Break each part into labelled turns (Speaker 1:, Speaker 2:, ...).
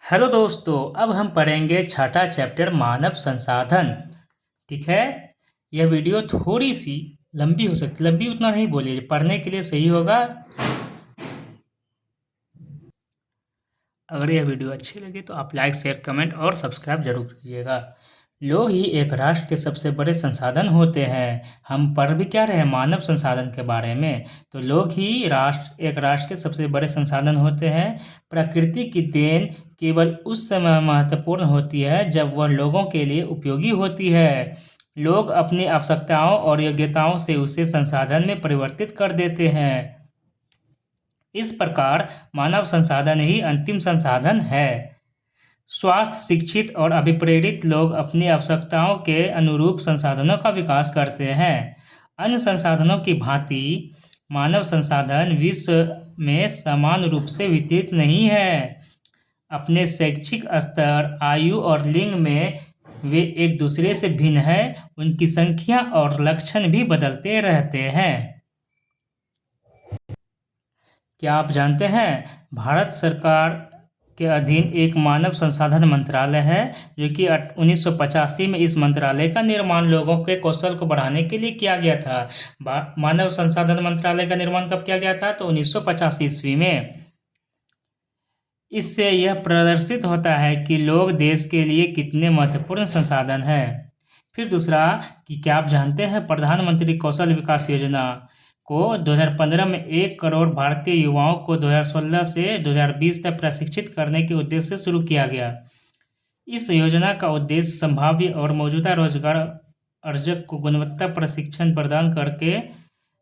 Speaker 1: Hello दोस्तों, अब हम पढ़ेंगे छठा चैप्टर मानव संसाधन। ठीक है। यह वीडियो थोड़ी सी लंबी हो सकती, लंबी उतना नहीं बोलिए, पढ़ने के लिए सही होगा। अगर यह वीडियो अच्छी लगे तो आप लाइक शेयर कमेंट और सब्सक्राइब जरूर कीजिएगा। लोग ही एक राष्ट्र के सबसे बड़े संसाधन होते हैं। हम पढ़ भी क्या रहे हैं, मानव संसाधन के बारे में। तो लोग ही एक राष्ट्र के सबसे बड़े संसाधन होते हैं। प्रकृति की देन केवल उस समय महत्वपूर्ण होती है जब वह लोगों के लिए उपयोगी होती है। लोग अपनी आवश्यकताओं और योग्यताओं से उसे संसाधन में परिवर्तित कर देते हैं। इस प्रकार मानव संसाधन ही अंतिम संसाधन है। स्वास्थ्य, शिक्षित और अभिप्रेरित लोग अपनी आवश्यकताओं के अनुरूप संसाधनों का विकास करते हैं। अन्य संसाधनों की भांति मानव संसाधन विश्व में समान रूप से वितरित नहीं है। अपने शैक्षिक स्तर, आयु और लिंग में वे एक दूसरे से भिन्न हैं। उनकी संख्या और लक्षण भी बदलते रहते हैं। क्या आप जानते हैं, भारत सरकार के अधीन एक मानव संसाधन मंत्रालय है, जो कि 1985 में इस मंत्रालय का निर्माण लोगों के कौशल को बढ़ाने के लिए किया गया था। मानव संसाधन मंत्रालय का निर्माण कब किया गया था? तो 1985 ईस्वी में। इससे यह प्रदर्शित होता है कि लोग देश के लिए कितने महत्वपूर्ण संसाधन हैं। फिर दूसरा कि क्या आप जानते हैं, प्रधानमंत्री कौशल विकास योजना को 2015 में 1 करोड़ भारतीय युवाओं को 2016 से 2020 तक प्रशिक्षित करने के उद्देश्य से शुरू किया गया। इस योजना का उद्देश्य संभाव्य और मौजूदा रोजगार अर्जक को गुणवत्ता प्रशिक्षण प्रदान करके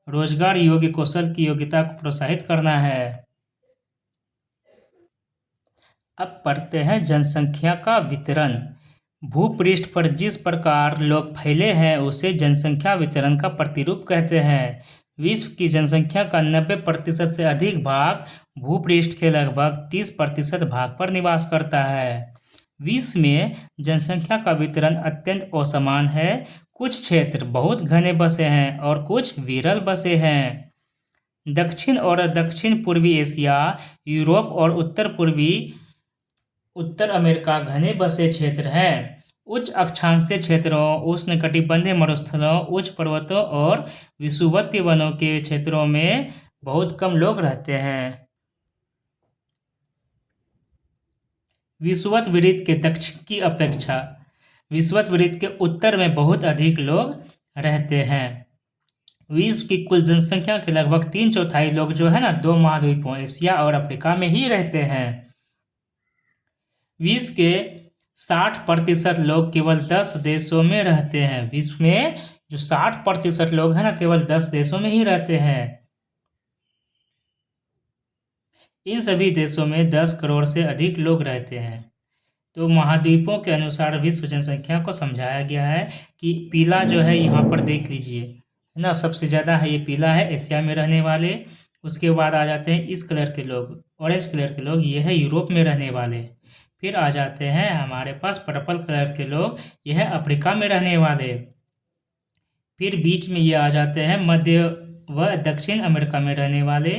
Speaker 1: रोजगार योग्य कौशल की योग्यता को प्रोत्साहित करना है। अब पढ़ते हैं जनसंख्या का वितरण। भूपृष्ठ पर जिस प्रकार लोग फैले हैं उसे जनसंख्या वितरण का प्रतिरूप कहते हैं। विश्व की जनसंख्या का 90% से अधिक भाग भूपृष्ठ के लगभग 30% भाग पर निवास करता है। विश्व में जनसंख्या का वितरण अत्यंत असमान है। कुछ क्षेत्र बहुत घने बसे हैं और कुछ विरल बसे हैं। दक्षिण और दक्षिण पूर्वी एशिया, यूरोप और उत्तर अमेरिका घने बसे क्षेत्र हैं। उच्च अक्षांशीय क्षेत्रों, उष्णकटिबंधीय मरुस्थलों, उच्च पर्वतों और विषुवतीय वनों के क्षेत्रों में बहुत कम लोग रहते हैं। विषुवत वृत्त के दक्षिण की अपेक्षा विषुवत वृत्त के उत्तर में बहुत अधिक लोग रहते हैं। विश्व की कुल जनसंख्या के लगभग 3/4 लोग जो है ना, 2 महाद्वीपों एशिया और अफ्रीका में ही रहते हैं। विश्व के 60% लोग केवल 10 देशों में रहते हैं। विश्व में जो 60% लोग हैं ना, केवल 10 देशों में ही रहते हैं। इन सभी देशों में 10 करोड़ से अधिक लोग रहते हैं। तो महाद्वीपों के अनुसार विश्व जनसंख्या को समझाया गया है कि पीला जो है यहाँ पर देख लीजिए, है ना, सबसे ज़्यादा है ये पीला है एशिया में रहने वाले। उसके बाद आ जाते हैं इस कलर के लोग, ऑरेंज कलर के लोग, ये है यूरोप में रहने वाले। फिर आ जाते हैं हमारे पास पर्पल कलर के लोग, यह है अफ्रीका में रहने वाले। फिर बीच में ये आ जाते हैं मध्य व दक्षिण अमेरिका में रहने वाले।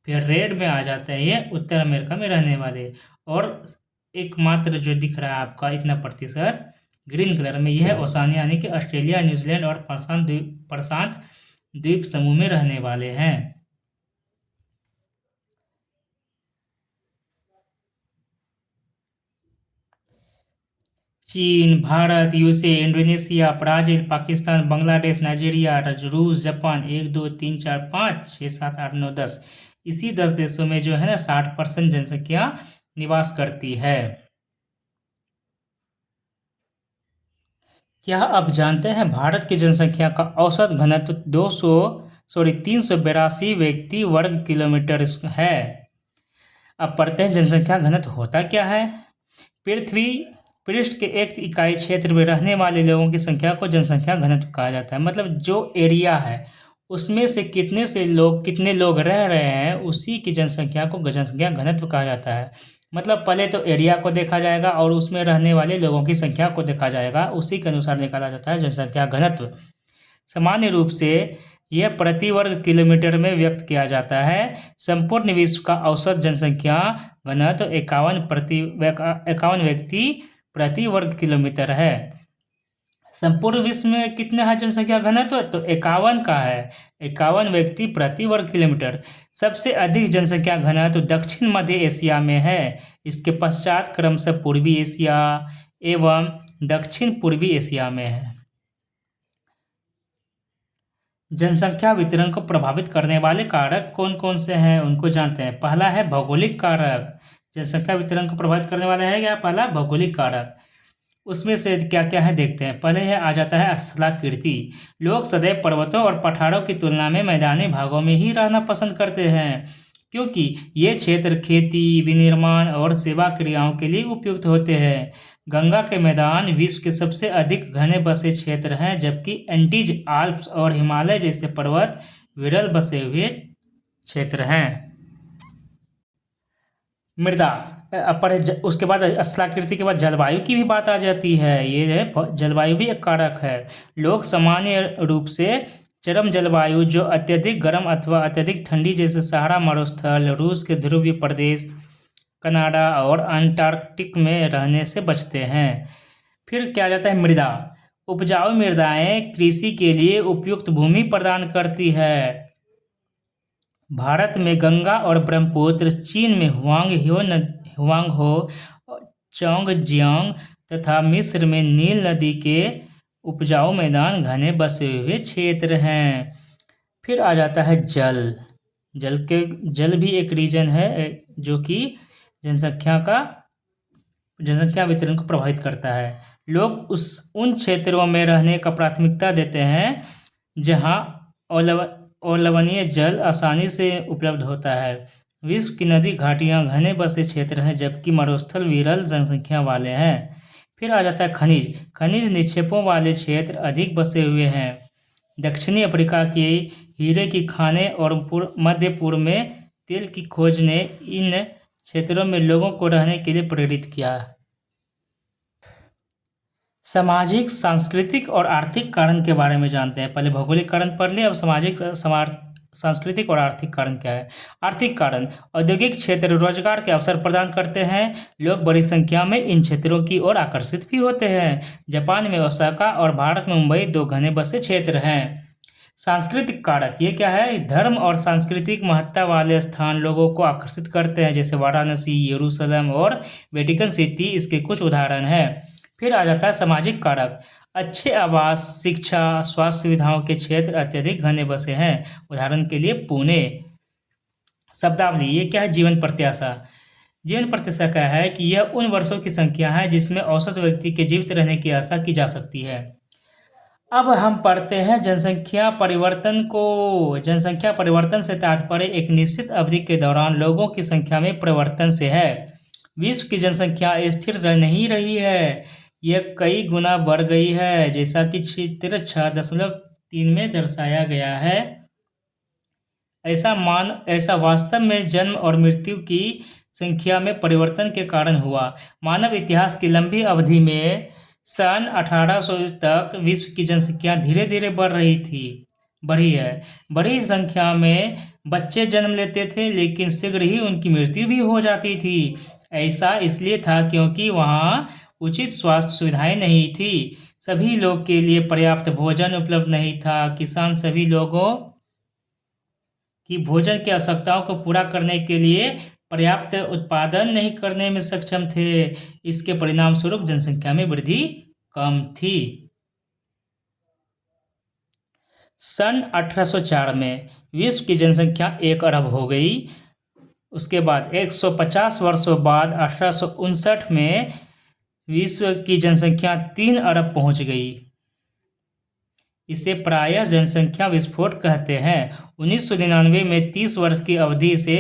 Speaker 1: फिर रेड में आ जाते हैं ये उत्तर अमेरिका में रहने वाले। और एकमात्र जो दिख रहा है आपका इतना प्रतिशत ग्रीन कलर में, यह है ओशिनिया यानी कि ऑस्ट्रेलिया, न्यूजीलैंड और प्रशांत द्वीप समूह में रहने वाले हैं। चीन, Bharat, USA, Indonesia, Brazil, Pakistan, Bangladesh, Nigeria, रूस, जापान, 1 2 3 4 5 6 7 8 9 10, इसी 10 देशों में जो है ना 60% जनसंख्या निवास करती है। क्या आप जानते हैं, भारत की जनसंख्या का औसत घनत्व 382 व्यक्ति वर्ग किलोमीटर है। अब पढ़ते हैं जनसंख्या घनत्व होता क्या है। पृथ्वी पृष्ठ के एक इकाई क्षेत्र में रहने वाले लोगों की संख्या को जनसंख्या घनत्व कहा जाता है। मतलब जो एरिया है उसमें से कितने लोग रह रहे हैं, उसी की जनसंख्या को जनसंख्या घनत्व कहा जाता है। मतलब पहले तो एरिया को देखा जाएगा और उसमें रहने वाले लोगों की संख्या को देखा जाएगा, उसी के अनुसार निकाला जाता है जनसंख्या घनत्व। सामान्य रूप से यह प्रति वर्ग किलोमीटर में व्यक्त किया जाता है। संपूर्ण विश्व का औसत जनसंख्या घनत्व 51 व्यक्ति प्रति वर्ग किलोमीटर है। संपूर्ण विश्व में कितने है जनसंख्या घनत्व? तो 51 का है, 51 व्यक्ति प्रति वर्ग किलोमीटर। सबसे अधिक जनसंख्या घनत्व दक्षिण मध्य एशिया में है। इसके पश्चात क्रमशः पूर्वी एशिया एवं दक्षिण पूर्वी एशिया में है। जनसंख्या वितरण को प्रभावित करने वाले कारक कौन कौन से हैं उनको जानते हैं। पहला है भौगोलिक कारक। जनसंख्या वितरण को प्रभावित करने वाला है क्या? पहला भौगोलिक कारक। उसमें से क्या क्या है देखते हैं। पहले है आ जाता है स्थलाकृति। लोग सदैव पर्वतों और पठारों की तुलना में मैदानी भागों में ही रहना पसंद करते हैं, क्योंकि ये क्षेत्र खेती, विनिर्माण और सेवा क्रियाओं के लिए उपयुक्त होते हैं। गंगा के मैदान विश्व के सबसे अधिक घने बसे क्षेत्र हैं, जबकि एंडीज, आल्प्स और हिमालय जैसे पर्वत विरल बसे हुए क्षेत्र हैं। मृदा उसके बाद स्थलाकृति के बाद जलवायु की भी बात आ जाती है। ये है जलवायु भी एक कारक है। लोग सामान्य रूप से चरम जलवायु जो अत्यधिक गर्म अथवा अत्यधिक ठंडी जैसे सहारा मरुस्थल, रूस के ध्रुवीय प्रदेश, कनाडा और अंटार्कटिक में रहने से बचते हैं। फिर क्या जाता है मृदा। उपजाऊ मृदाएं कृषि के लिए उपयुक्त भूमि प्रदान करती है। भारत में गंगा और ब्रह्मपुत्र, चीन में हुआंगहो, चोंगजियांग तथा मिस्र में नील नदी के उपजाऊ मैदान घने बसे हुए क्षेत्र हैं। फिर आ जाता है जल। जल भी एक रीजन है जो कि जनसंख्या वितरण को प्रभावित करता है। लोग उन क्षेत्रों में रहने का प्राथमिकता देते हैं जहां अवलवनीय जल आसानी से उपलब्ध होता है। विश्व की नदी घाटियां घने बसे क्षेत्र हैं, जबकि मरुस्थल विरल जनसंख्या वाले हैं। फिर आ जाता है खनिज। खनिज निक्षेपों वाले क्षेत्र अधिक बसे हुए हैं। दक्षिणी अफ्रीका के हीरे की खानें और मध्य पूर्व में तेल की खोज ने इन क्षेत्रों में लोगों को रहने के लिए प्रेरित किया। सामाजिक, सांस्कृतिक और आर्थिक कारण के बारे में जानते हैं। पहले भौगोलिक कारण पढ़ लिए, अब सांस्कृतिक और आर्थिक कारण क्या है। आर्थिक कारण, औद्योगिक क्षेत्र रोजगार के अवसर प्रदान करते हैं। लोग बड़ी संख्या में इन क्षेत्रों की ओर आकर्षित भी होते हैं। जापान में ओसाका और भारत में मुंबई 2 घने बसे क्षेत्र हैं। सांस्कृतिक कारक, ये क्या है? धर्म और सांस्कृतिक महत्ता वाले स्थान लोगों को आकर्षित करते हैं, जैसे वाराणसी, यरूशलेम और वेटिकन सिटी इसके कुछ उदाहरण हैं। फिर आ जाता है सामाजिक कारक। अच्छे आवास, शिक्षा, स्वास्थ्य सुविधाओं के क्षेत्र अत्यधिक घने बसे हैं। उदाहरण के लिए पुणे। शब्दावली, ये क्या है? जीवन प्रत्याशा। जीवन प्रत्याशा क्या है कि यह उन वर्षों की संख्या है जिसमें औसत व्यक्ति के जीवित रहने की आशा की जा सकती है। अब हम पढ़ते हैं जनसंख्या परिवर्तन को। जनसंख्या परिवर्तन से तात्पर्य एक निश्चित अवधि के दौरान लोगों की संख्या में परिवर्तन से है। विश्व की जनसंख्या स्थिर नहीं रही है, यह कई गुना बढ़ गई है, जैसा कि चित्र 6.3 में दर्शाया गया है। ऐसा वास्तव में जन्म और मृत्यु की संख्या में परिवर्तन के कारण हुआ। मानव इतिहास की लंबी अवधि में सन 1800 तक विश्व की जनसंख्या धीरे धीरे बढ़ी है। बड़ी संख्या में बच्चे जन्म लेते थे, लेकिन शीघ्र ही उनकी मृत्यु भी हो जाती थी। ऐसा इसलिए था क्योंकि वहाँ उचित स्वास्थ्य सुविधाएं नहीं थी, सभी लोग के लिए पर्याप्त भोजन उपलब्ध नहीं था, किसान सभी लोगों की भोजन की आवश्यकताओं को पूरा करने के लिए पर्याप्त उत्पादन नहीं करने में सक्षम थे। इसके परिणाम स्वरूप जनसंख्या में वृद्धि कम थी। सन 1804 में विश्व की जनसंख्या 1 अरब हो गई। उसके बाद 150 वर्षों बाद 1859 में विश्व की जनसंख्या 3 अरब पहुंच गई। इसे प्रायः जनसंख्या विस्फोट कहते हैं। 1999 में 30 वर्ष की अवधि से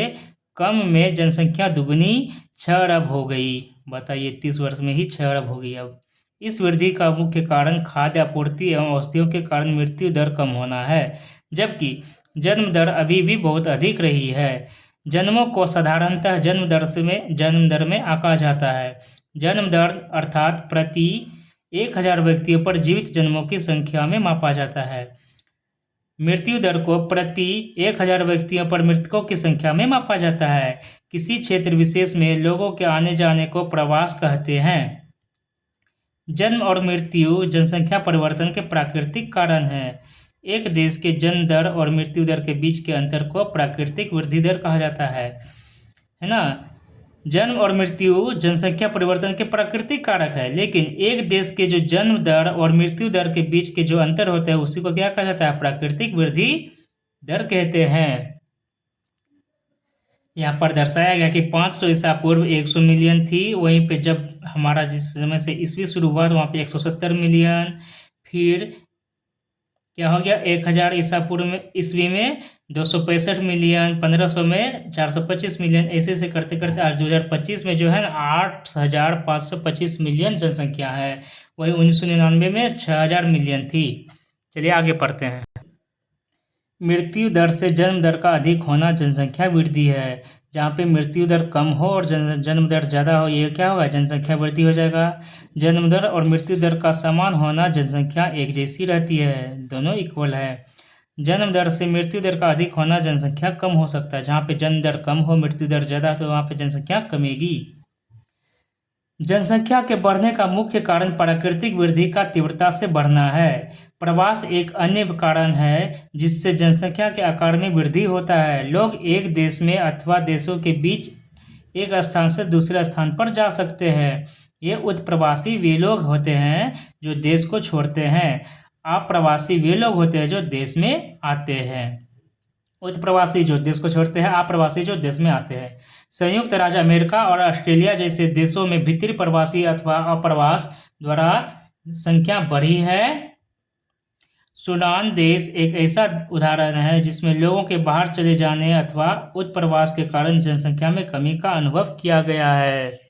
Speaker 1: कम में जनसंख्या दुगनी 6 अरब हो गई। बताइए, 30 वर्ष में ही 6 अरब हो गई। अब इस वृद्धि का मुख्य कारण खाद्य आपूर्ति एवं औषधियों के कारण मृत्यु दर कम होना है, जबकि जन्म दर अभी भी बहुत अधिक रही है। जन्मों को साधारणतः जन्म दर में आंका जाता है। जन्म दर अर्थात प्रति 1000 व्यक्तियों पर जीवित जन्मों की संख्या में मापा जाता है। मृत्यु दर को प्रति 1000 व्यक्तियों पर मृतकों की संख्या में मापा जाता है। किसी क्षेत्र विशेष में लोगों के आने जाने को प्रवास कहते हैं। जन्म और मृत्यु जनसंख्या परिवर्तन के प्राकृतिक कारण है। एक देश के जन्म दर और मृत्यु दर के बीच के अंतर को प्राकृतिक वृद्धि दर कहा जाता है ना। जन्म और मृत्यु जनसंख्या परिवर्तन के प्राकृतिक कारक है, लेकिन एक देश के जो जन्म दर और मृत्यु दर के बीच के जो अंतर होते हैं उसी को क्या कहा जाता है? प्राकृतिक वृद्धि दर कहते हैं। यहाँ पर दर्शाया गया कि 500 ईसा पूर्व 100 मिलियन थी, वहीं पे जब हमारा जिस समय से ईस्वी शुरू हुआ तो वहाँ पे 170 मिलियन, फिर क्या हो गया 1000 ईसा पूर्व में ईस्वी में 265 मिलियन, 1500 में 425 मिलियन, ऐसे ऐसे करते करते आज 2025 में जो है ना 8525 मिलियन जनसंख्या है। वही 1999 में 6000 मिलियन थी। चलिए आगे पढ़ते हैं। मृत्यु दर से जन्म दर का अधिक होना जनसंख्या वृद्धि है। जहाँ पे मृत्यु दर कम हो और जन्म दर ज़्यादा हो, ये क्या होगा? जनसंख्या वृद्धि हो जाएगा। जन्म दर और मृत्यु दर का समान होना जनसंख्या एक जैसी रहती है, दोनों इक्वल है। जन्म दर से मृत्यु दर का अधिक होना जनसंख्या कम हो सकता है। जहाँ पे जन्म दर कम हो मृत्यु दर ज़्यादा तो वहाँ पे जनसंख्या कमेगी। जनसंख्या के बढ़ने का मुख्य कारण प्राकृतिक वृद्धि का तीव्रता से बढ़ना है। प्रवास एक अन्य कारण है जिससे जनसंख्या के आकार में वृद्धि होता है। लोग एक देश में अथवा देशों के बीच एक स्थान से दूसरे स्थान पर जा सकते हैं। ये उत्प्रवासी वे लोग होते हैं जो देश को छोड़ते हैं। अप्रवासी वे लोग होते हैं जो देश में आते हैं। उत्प्रवासी जो देश को छोड़ते हैं, अप्रवासी जो देश में आते हैं। संयुक्त राज्य अमेरिका और ऑस्ट्रेलिया जैसे देशों में भीतरी प्रवासी अथवा अप्रवास द्वारा संख्या बढ़ी है। सूडान देश एक ऐसा उदाहरण है जिसमें लोगों के बाहर चले जाने अथवा उत्प्रवास के कारण जनसंख्या में कमी का अनुभव किया गया है।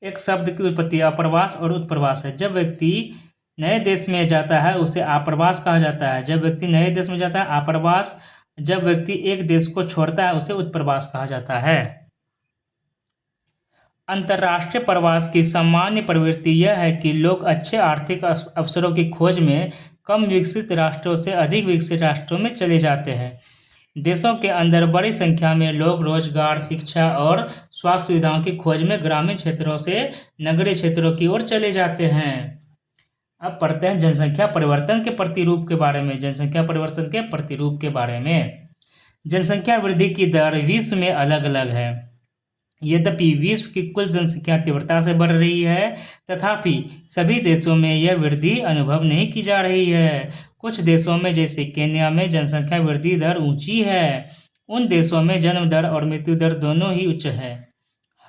Speaker 1: एक शब्द की उत्पत्ति अप्रवास और उत्प्रवास है। जब व्यक्ति नए देश में जाता है उसे आप्रवास कहा जाता है। जब व्यक्ति नए देश में जाता है आप्रवास, जब व्यक्ति एक देश को छोड़ता है उसे उत्प्रवास कहा जाता है। अंतर्राष्ट्रीय प्रवास की सामान्य प्रवृत्ति यह है कि लोग अच्छे आर्थिक अवसरों की खोज में कम विकसित राष्ट्रों से अधिक विकसित राष्ट्रों में चले जाते हैं। देशों के अंदर बड़ी संख्या में लोग रोजगार, शिक्षा और स्वास्थ्य सुविधाओं की खोज में ग्रामीण क्षेत्रों से नगरीय क्षेत्रों की ओर चले जाते हैं। अब पढ़ते हैं जनसंख्या परिवर्तन के प्रतिरूप के बारे में। जनसंख्या परिवर्तन के प्रतिरूप के बारे में। जनसंख्या वृद्धि की दर विश्व में अलग अलग है। यद्यपि विश्व की कुल जनसंख्या तीव्रता से बढ़ रही है, तथापि सभी देशों में यह वृद्धि अनुभव नहीं की जा रही है। कुछ देशों में जैसे केन्या में जनसंख्या वृद्धि दर ऊंची है। उन देशों में जन्म दर और मृत्यु दर दोनों ही उच्च है।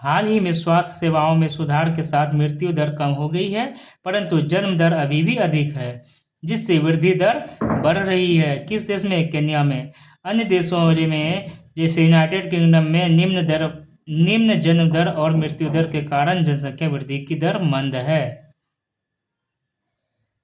Speaker 1: हाल ही में स्वास्थ्य सेवाओं में सुधार के साथ मृत्यु दर कम हो गई है, परंतु जन्म दर अभी भी अधिक है, जिससे वृद्धि दर बढ़ रही है। किस देश में? केन्या में। अन्य देशों में जैसे यूनाइटेड किंगडम में निम्न जन्म दर और मृत्यु दर के कारण जनसंख्या वृद्धि की दर मंद है।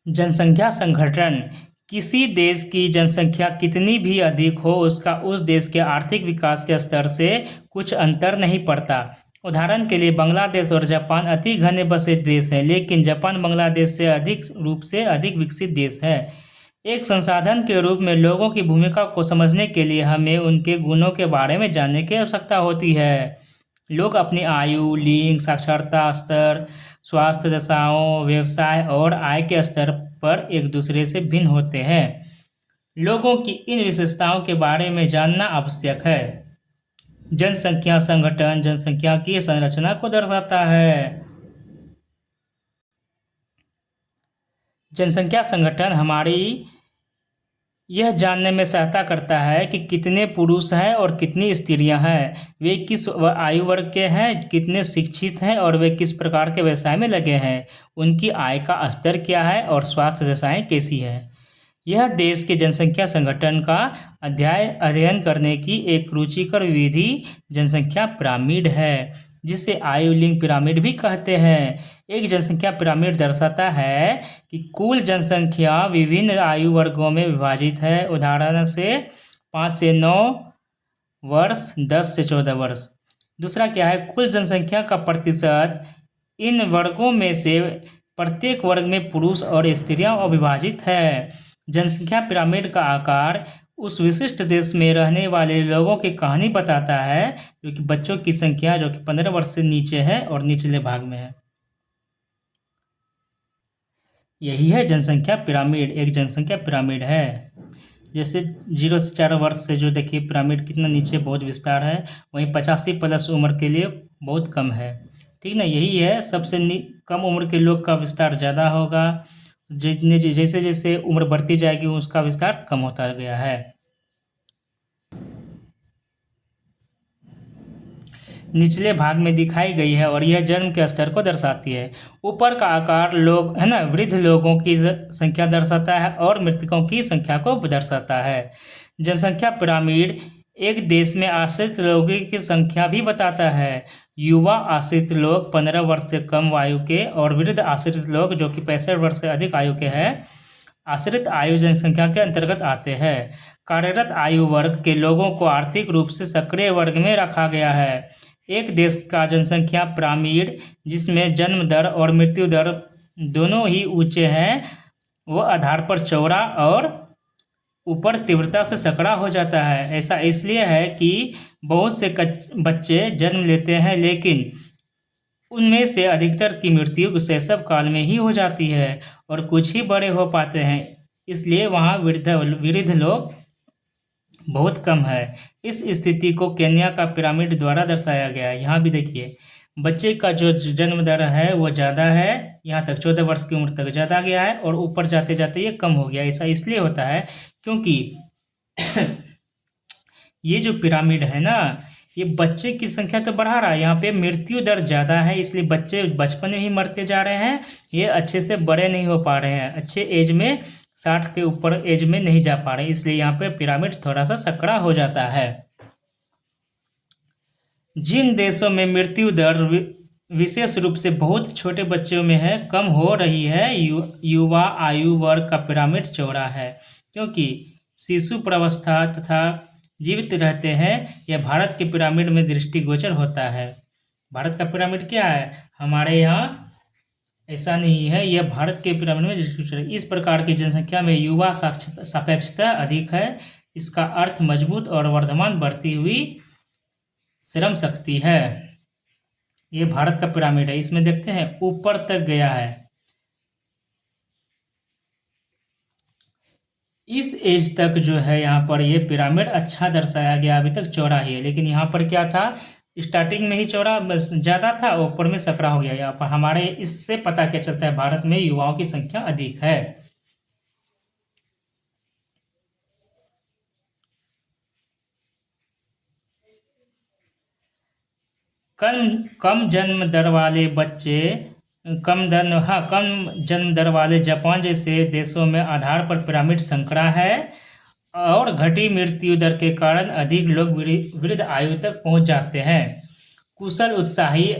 Speaker 1: जनसंख्या संगठन। किसी देश की जनसंख्या कितनी भी अधिक हो उसका उस देश के आर्थिक विकास के स्तर से कुछ अंतर नहीं पड़ता। उदाहरण के लिए बांग्लादेश और जापान अति घने बसे देश हैं, लेकिन जापान बांग्लादेश से अधिक विकसित देश है। एक संसाधन के रूप में लोगों की भूमिका को समझने के लिए हमें उनके गुणों के बारे में जानने की आवश्यकता होती है। लोग अपनी आयु, लिंग, साक्षरता स्तर, स्वास्थ्य दशाओं, व्यवसाय और आय के स्तर पर एक दूसरे से भिन्न होते हैं। लोगों की इन विशेषताओं के बारे में जानना आवश्यक है। जनसंख्या संगठन जनसंख्या की संरचना को दर्शाता है। जनसंख्या संगठन हमारी यह जानने में सहायता करता है कि कितने पुरुष हैं और कितनी स्त्रियां हैं, वे किस आयु वर्ग के हैं, कितने शिक्षित हैं और वे किस प्रकार के व्यवसाय में लगे हैं, उनकी आय का स्तर क्या है और स्वास्थ्य दशाएं कैसी हैं। यह देश के जनसंख्या संगठन का अध्ययन करने की एक रुचिकर विधि जनसंख्या पिरामिड है, जिसे आयु लिंग पिरामिड भी कहते हैं। एक जनसंख्या पिरामिड दर्शाता है कि कुल जनसंख्या विभिन्न आयु वर्गों में विभाजित है। उदाहरण से 5 से 9 वर्ष, 10 से 14 वर्ष। दूसरा क्या है? कुल जनसंख्या का प्रतिशत। इन वर्गों में से प्रत्येक वर्ग में पुरुष और स्त्रियां अविभाजित है। जनसंख्या पिरामिड का आकार उस विशिष्ट देश में रहने वाले लोगों की कहानी बताता है, जो कि बच्चों की संख्या जो कि 15 वर्ष से नीचे है और निचले भाग में है। यही है जनसंख्या पिरामिड, एक जनसंख्या पिरामिड है। जैसे 0 से 4 वर्ष से जो देखिए पिरामिड कितना नीचे बहुत विस्तार है, वहीं 85 प्लस उम्र के लिए बहुत कम है। ठीक ना, यही है सबसे कम उम्र के लोग का विस्तार ज़्यादा होगा, जैसे जैसे उम्र बढ़ती जाएगी उसका विस्तार कम होता गया है। निचले भाग में दिखाई गई है और यह जन्म के स्तर को दर्शाती है। ऊपर का आकार लोग है ना वृद्ध लोगों की संख्या दर्शाता है और मृतकों की संख्या को दर्शाता है। जनसंख्या पिरामिड एक देश में आश्रित लोगों की संख्या भी बताता है। युवा आश्रित लोग 15 वर्ष से कम आयु के और वृद्ध आश्रित लोग जो कि 65 वर्ष से अधिक आयु के हैं आश्रित आयु जनसंख्या के अंतर्गत आते हैं। कार्यरत आयु वर्ग के लोगों को आर्थिक रूप से सक्रिय वर्ग में रखा गया है। एक देश का जनसंख्या पिरामिड जिसमें जन्म दर और मृत्यु दर दोनों ही ऊंचे हैं, वो आधार पर चौड़ा और ऊपर तीव्रता से सकड़ा हो जाता है। ऐसा इसलिए है कि बहुत से बच्चे जन्म लेते हैं, लेकिन उनमें से अधिकतर की मृत्यु शैशव काल में ही हो जाती है और कुछ ही बड़े हो पाते हैं। इसलिए वहाँ वृद्ध लोग बहुत कम है। इस स्थिति को केन्या का पिरामिड द्वारा दर्शाया गया है। यहाँ भी देखिए बच्चे का जो जन्म दर है वो ज़्यादा है, यहाँ तक 14 वर्ष की उम्र तक ज़्यादा गया है और ऊपर जाते जाते ये कम हो गया। ऐसा इसलिए होता है क्योंकि ये जो पिरामिड है ना, ये बच्चे की संख्या तो बढ़ा रहा है, यहाँ पे मृत्यु दर ज़्यादा है, इसलिए बच्चे बचपन में ही मरते जा रहे हैं। ये अच्छे से बड़े नहीं हो पा रहे हैं, अच्छे एज में 60 के ऊपर एज में नहीं जा पा रहे, इसलिए यहाँ पे पिरामिड थोड़ा सा सकड़ा हो जाता है। जिन देशों में मृत्यु दर विशेष रूप से बहुत छोटे बच्चों में है कम हो रही है, युवा आयु वर्ग का पिरामिड चौड़ा है क्योंकि शिशु प्रावस्था तथा जीवित रहते हैं। यह भारत के पिरामिड में दृष्टिगोचर होता है। भारत का पिरामिड क्या है, हमारे यहाँ ऐसा नहीं है, यह भारत के पिरामिड में दृष्टिगोचर है। इस प्रकार की जनसंख्या में युवा सापेक्षता अधिक है। इसका अर्थ मजबूत और वर्धमान बढ़ती हुई श्रम शक्ति है। ये भारत का पिरामिड है, इसमें देखते हैं ऊपर तक गया है। इस एज तक जो है यहाँ पर ये पिरामिड अच्छा दर्शाया गया, अभी तक चौड़ा ही है, लेकिन यहाँ पर क्या था, स्टार्टिंग में ही चौड़ा ज़्यादा था, ऊपर में सकड़ा हो गया। यहाँ पर हमारे इससे पता क्या चलता है, भारत में युवाओं की संख्या अधिक है। कम जन्म दर वाले बच्चे कम जन्म दर वाले जापान जैसे देशों में आधार पर पिरामिड संकरा है और घटी मृत्यु दर के कारण अधिक लोग वृद्ध आयु तक पहुंच जाते हैं। कुशल, उत्साही,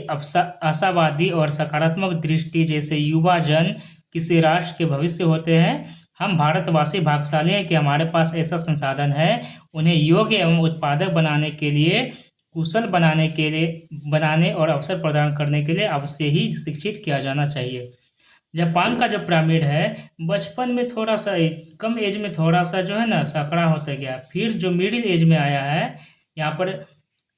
Speaker 1: आशावादी और सकारात्मक दृष्टि जैसे युवा जन किसी राष्ट्र के भविष्य होते हैं। हम भारतवासी भाग्यशाली हैं कि हमारे पास ऐसा संसाधन है। उन्हें योग्य एवं उत्पादक बनाने के लिए, कुशल बनाने और अवसर प्रदान करने के लिए अवश्य ही शिक्षित किया जाना चाहिए। जापान का जो पिरामिड है बचपन में थोड़ा सा कम एज में थोड़ा सा जो है ना सकड़ा होता गया, फिर जो मिडिल एज में आया है यहाँ पर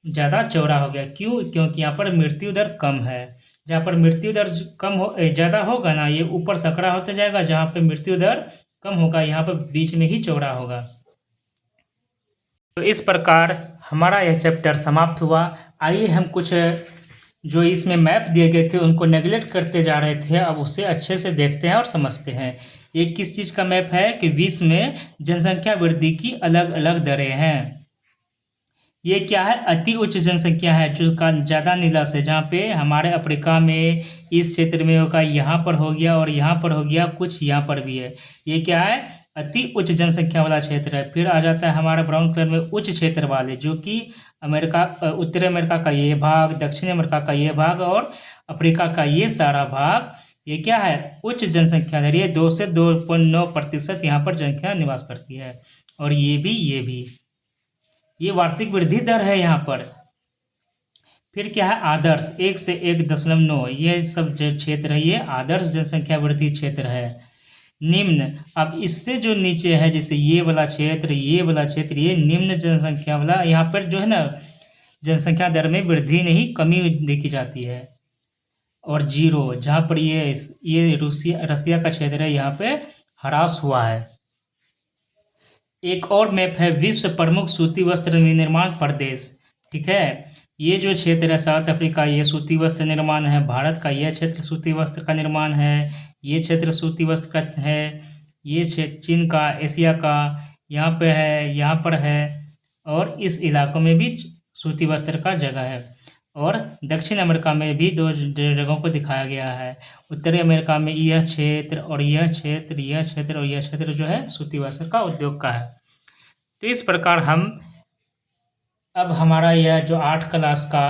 Speaker 1: ज़्यादा चौड़ा हो गया। क्यों? क्योंकि यहाँ पर मृत्यु दर कम है। जहाँ पर मृत्यु दर ज़्यादा होगा ना, ये ऊपर सकड़ा होता जाएगा, जहाँ पर मृत्यु दर कम होगा यहाँ पर बीच में ही चौड़ा होगा। तो इस प्रकार हमारा यह चैप्टर समाप्त हुआ। आइए हम कुछ जो इसमें मैप दिए गए थे उनको नेगलेक्ट करते जा रहे थे, अब उसे अच्छे से देखते हैं और समझते हैं। ये किस चीज़ का मैप है कि विश्व में जनसंख्या वृद्धि की अलग अलग दरें हैं। ये क्या है, अति उच्च जनसंख्या है जो का ज़्यादा नीला से, जहाँ पे हमारे अफ्रीका में इस क्षेत्र में होगा, यहाँ पर हो गया और यहाँ पर हो गया, कुछ यहाँ पर भी है। ये क्या है, अति उच्च जनसंख्या वाला क्षेत्र है। फिर आ जाता है हमारा ब्राउन कलर में उच्च क्षेत्र वाले, जो कि उत्तरी अमेरिका का ये भाग, दक्षिण अमेरिका का ये भाग और अफ्रीका का ये सारा भाग, ये क्या है, उच्च जनसंख्या दर। ये 2 से 2.9% यहाँ पर जनसंख्या निवास करती है। और ये भी ये वार्षिक वृद्धि दर है यहाँ पर। फिर क्या है, आदर्श 1 से 1.9, ये सब जो क्षेत्र है ये आदर्श जनसंख्या वृद्धि क्षेत्र है। निम्न। अब इससे जो नीचे है, जैसे ये वाला क्षेत्र, ये वाला क्षेत्र, ये निम्न जनसंख्या वाला, यहाँ पर जो है ना जनसंख्या दर में वृद्धि नहीं कमी देखी जाती है। और जीरो, जहाँ पर ये रसिया का क्षेत्र है, यहाँ पे ह्रास हुआ है। एक और मैप है, विश्व प्रमुख सूती वस्त्र विनिर्माण प्रदेश। ठीक है, ये जो क्षेत्र है साउथ अफ्रीका, ये सूती वस्त्र निर्माण है। भारत का यह क्षेत्र सूती वस्त्र का निर्माण है। ये क्षेत्र सूती वस्त्र का है। ये क्षेत्र चीन का, एशिया का यहाँ पे है, यहाँ पर है। और इस इलाकों में भी सूती वस्त्र का जगह है। और दक्षिण अमेरिका में भी दो जगहों को दिखाया गया है। उत्तरी अमेरिका में यह क्षेत्र और यह क्षेत्र, यह क्षेत्र और यह क्षेत्र जो है सूती वस्त्र का उद्योग का है। तो इस प्रकार अब हमारा यह जो 8 क्लास का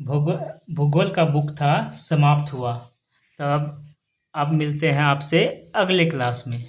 Speaker 1: भूगोल का बुक था समाप्त हुआ। तो अब मिलते हैं आपसे अगले क्लास में।